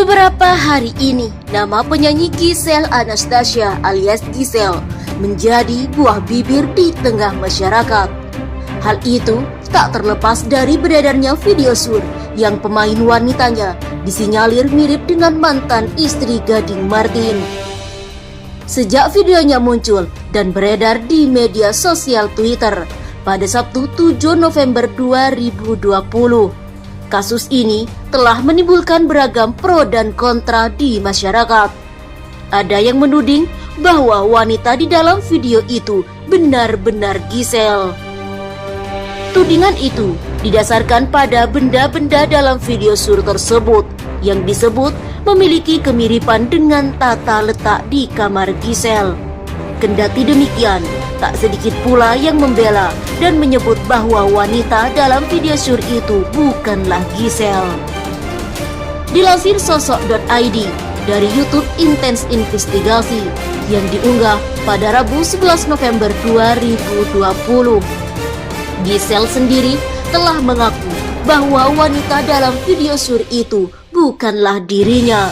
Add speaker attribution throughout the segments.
Speaker 1: Beberapa hari ini, nama penyanyi Giselle Anastasia alias Giselle menjadi buah bibir di tengah masyarakat. Hal itu tak terlepas dari beredarnya video sur yang pemain wanitanya disinyalir mirip dengan mantan istri Gading Martin. Sejak videonya muncul dan beredar di media sosial Twitter pada Sabtu 7 November 2020, kasus ini telah menimbulkan beragam pro dan kontra di masyarakat. Ada yang menuding bahwa wanita di dalam video itu benar-benar Giselle. Tudingan itu didasarkan pada benda-benda dalam video sur tersebut yang disebut memiliki kemiripan dengan tata letak di kamar Giselle. Kendati demikian, tak sedikit pula yang membela dan menyebut bahwa wanita dalam video sur itu bukanlah Giselle. Dilansir sosok.id dari YouTube Intens Investigasi yang diunggah pada Rabu 11 November 2020, Giselle sendiri telah mengaku bahwa wanita dalam video sur itu bukanlah dirinya.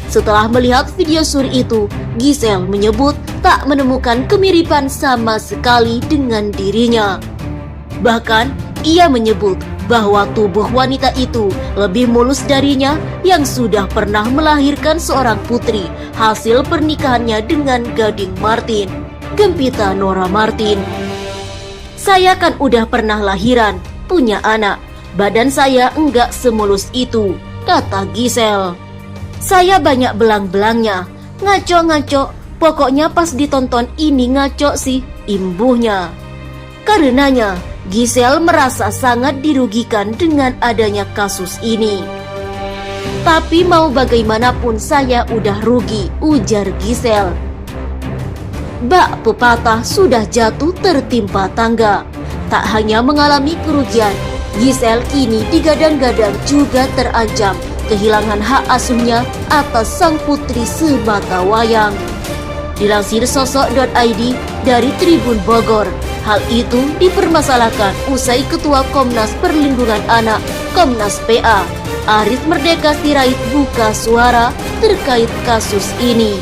Speaker 1: Setelah melihat video sur itu, Giselle menyebut tak menemukan kemiripan sama sekali dengan dirinya. Bahkan, ia menyebut bahwa tubuh wanita itu lebih mulus darinya yang sudah pernah melahirkan seorang putri hasil pernikahannya dengan Gading Martin, Gempita Nora Martin. Saya kan udah pernah lahiran, punya anak, badan saya enggak semulus itu, kata Giselle. Saya banyak belang-belangnya, ngaco-ngaco, pokoknya pas ditonton ini ngaco sih, imbuhnya. Karenanya, Giselle merasa sangat dirugikan dengan adanya kasus ini. Tapi mau bagaimanapun saya udah rugi, ujar Giselle. Bak pepatah sudah jatuh tertimpa tangga. Tak hanya mengalami kerugian, Giselle kini digadang-gadang juga terancam kehilangan hak asuhnya atas sang putri semata wayang. Dilansir sosok.id dari Tribun Bogor, hal itu dipermasalahkan usai Ketua Komnas Perlindungan Anak Komnas PA Aris Merdeka Sirait buka suara terkait kasus ini.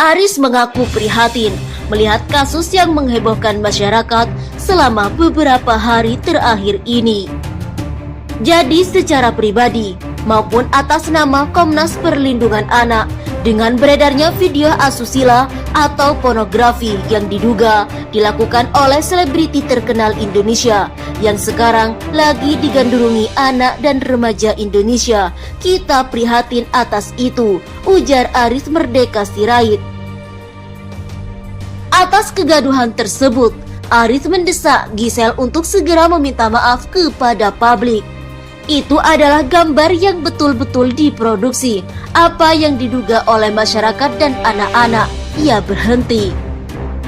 Speaker 1: Aris mengaku prihatin melihat kasus yang menghebohkan masyarakat selama beberapa hari terakhir ini. Jadi secara pribadi maupun atas nama Komnas Perlindungan Anak, dengan beredarnya video asusila atau pornografi yang diduga dilakukan oleh selebriti terkenal Indonesia yang sekarang lagi digandrungi anak dan remaja Indonesia, kita prihatin atas itu, ujar Aris Merdeka Sirait. Atas kegaduhan tersebut, Aris mendesak Giselle untuk segera meminta maaf kepada publik. Itu adalah gambar yang betul-betul diproduksi, apa yang diduga oleh masyarakat dan anak-anak. Ia berhenti.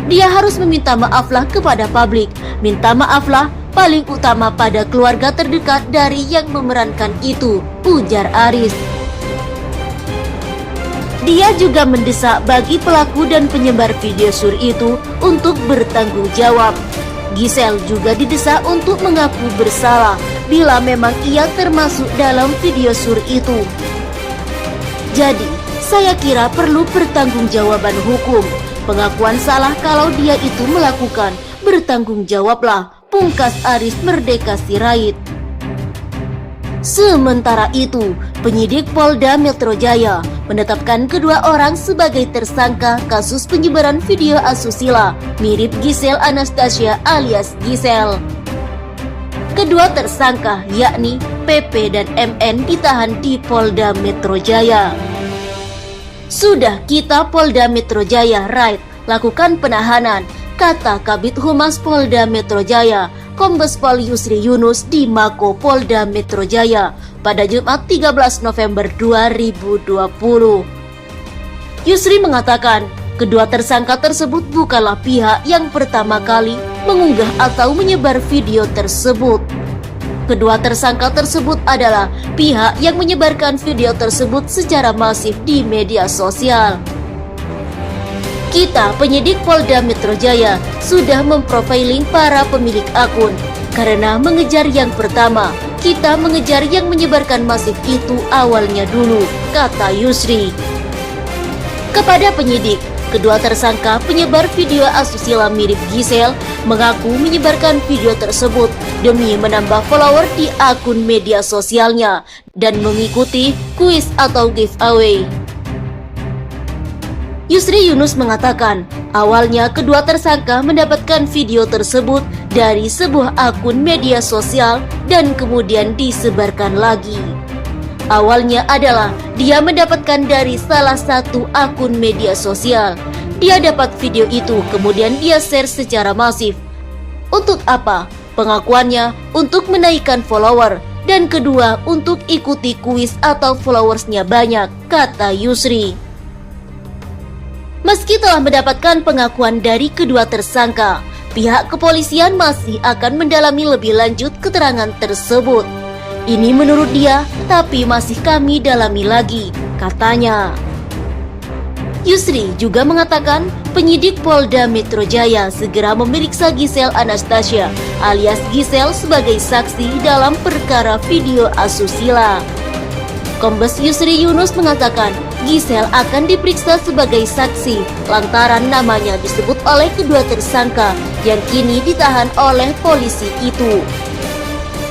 Speaker 1: Dia harus meminta maaflah kepada publik, minta maaflah paling utama pada keluarga terdekat dari yang memerankan itu, ujar Aris. Dia juga mendesak bagi pelaku dan penyebar video sur itu untuk bertanggung jawab. Giselle juga didesak untuk mengaku bersalah bila memang ia termasuk dalam video sur itu. Jadi, saya kira perlu pertanggungjawaban hukum. Pengakuan salah kalau dia itu melakukan, bertanggung jawablah, pungkas Aris Merdeka Sirait. Sementara itu, penyidik Polda Metro Jaya menetapkan kedua orang sebagai tersangka kasus penyebaran video asusila mirip Giselle Anastasia alias Giselle. Kedua tersangka yakni PP dan MN ditahan di Polda Metro Jaya. Sudah kita Polda Metro Jaya raid lakukan penahanan, kata Kabid Humas Polda Metro Jaya Kombes Pol Yusri Yunus di Mako Polda Metro Jaya pada Jumat 13 November 2020. Yusri mengatakan, kedua tersangka tersebut bukanlah pihak yang pertama kali mengunggah atau menyebar video tersebut. Kedua tersangka tersebut adalah pihak yang menyebarkan video tersebut secara masif di media sosial. Kita, penyidik Polda Metro Jaya, sudah memprofiling para pemilik akun. Karena mengejar yang pertama, kita mengejar yang menyebarkan masif itu awalnya dulu, kata Yusri. Kepada penyidik, kedua tersangka penyebar video asusila mirip Giselle mengaku menyebarkan video tersebut demi menambah follower di akun media sosialnya dan mengikuti kuis atau giveaway. Yusri Yunus mengatakan, awalnya kedua tersangka mendapatkan video tersebut dari sebuah akun media sosial dan kemudian disebarkan lagi. Awalnya adalah dia mendapatkan dari salah satu akun media sosial. Dia dapat video itu, kemudian dia share secara masif. Untuk apa? Pengakuannya untuk menaikkan follower, dan kedua untuk ikuti kuis atau followersnya banyak, kata Yusri. Meski telah mendapatkan pengakuan dari kedua tersangka, pihak kepolisian masih akan mendalami lebih lanjut keterangan tersebut. Ini menurut dia, tapi masih kami dalami lagi, katanya. Yusri juga mengatakan penyidik Polda Metro Jaya segera memeriksa Giselle Anastasia alias Giselle sebagai saksi dalam perkara video asusila. Kombes Yusri Yunus mengatakan Giselle akan diperiksa sebagai saksi lantaran namanya disebut oleh kedua tersangka yang kini ditahan oleh polisi itu.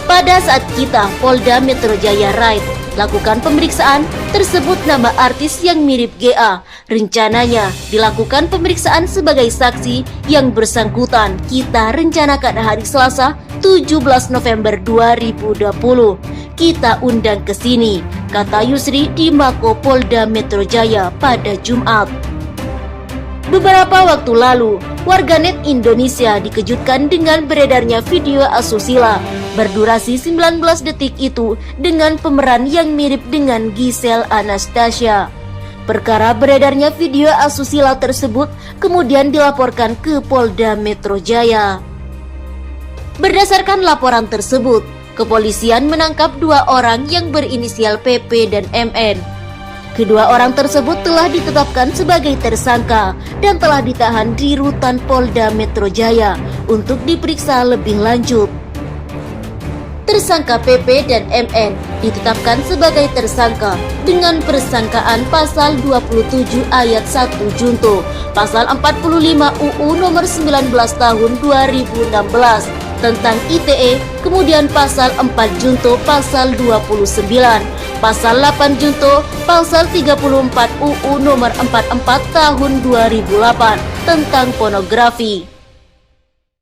Speaker 1: Pada saat kita Polda Metro Jaya Raid lakukan pemeriksaan, tersebut nama artis yang mirip GA. Rencananya dilakukan pemeriksaan sebagai saksi yang bersangkutan. Kita rencanakan hari Selasa 17 November 2020. Kita undang ke sini, kata Yusri di Mako Polda Metro Jaya pada Jumat. Beberapa waktu lalu, warganet Indonesia dikejutkan dengan beredarnya video asusila berdurasi 19 detik itu dengan pemeran yang mirip dengan Giselle Anastasia. Perkara beredarnya video asusila tersebut kemudian dilaporkan ke Polda Metro Jaya. Berdasarkan laporan tersebut, kepolisian menangkap 2 orang yang berinisial PP dan MN. Kedua orang tersebut telah ditetapkan sebagai tersangka dan telah ditahan di rutan Polda Metro Jaya untuk diperiksa lebih lanjut. Tersangka PP dan MN ditetapkan sebagai tersangka dengan persangkaan pasal 27 ayat 1 Junto, pasal 45 UU nomor 19 tahun 2016 tentang ITE, kemudian pasal 4 Junto pasal 29, pasal 8 Junto pasal 34 UU nomor 44 tahun 2008 tentang pornografi.